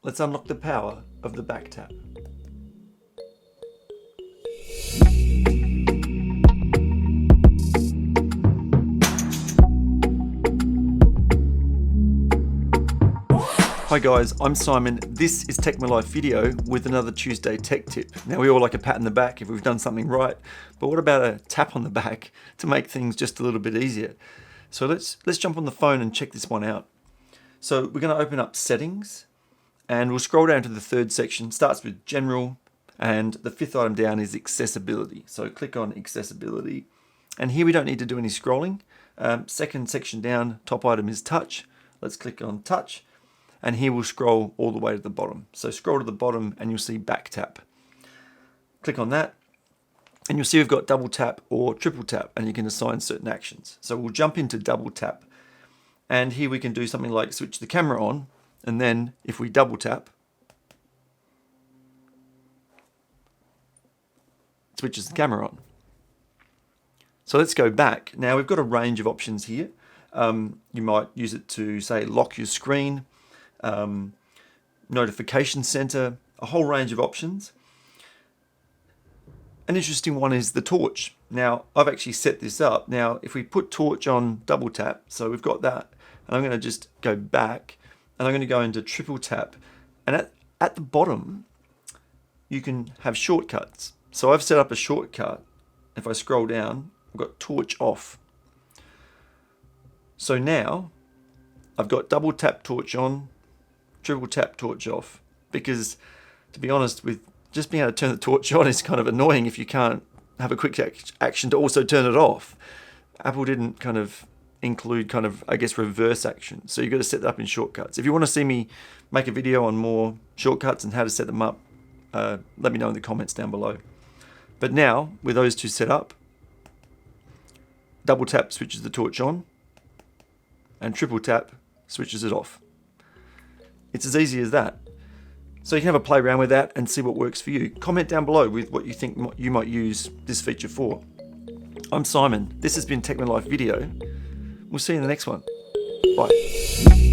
let's unlock the power of the back tap. Hi guys, I'm Simon. This is Tech My Life video with another Tuesday tech tip. Now we all like a pat on the back if we've done something right, but what about a tap on the back to make things just a little bit easier? So let's jump on the phone and check this one out. So we're going to open up settings and we'll scroll down to the third section. Starts with general and the fifth item down is accessibility. So click on accessibility and here we don't need to do any scrolling. Second section down, top item is touch. Let's click on touch. And here we'll scroll all the way to the bottom. So scroll to the bottom and you'll see back tap. Click on that and you'll see we've got double tap or triple tap and you can assign certain actions. So we'll jump into double tap and here we can do something like switch the camera on, and then if we double tap, it switches the camera on. So let's go back. Now we've got a range of options here. You might use it to say lock your screen, notification center, a whole range of options. An interesting one is the torch. Now I've actually set this up. Now if we put torch on double tap, so we've got that, and I'm going to just go back and I'm going to go into triple tap, and at the bottom you can have shortcuts. So I've set up a shortcut. If I scroll down, I've got torch off. So now I've got double tap torch on, triple tap torch off, because to be honest, with just being able to turn the torch on is kind of annoying if you can't have a quick action to also turn it off. Apple didn't kind of include I guess reverse action, so you've got to set that up in shortcuts. If you want to see me make a video on more shortcuts and how to set them up, let me know in the comments down below. But now with those two set up, double tap switches the torch on and triple tap switches it off. It's as easy as that. So you can have a play around with that and see what works for you. Comment down below with what you think you might use this feature for. I'm Simon. This has been Tech My Life video. We'll see you in the next one. Bye.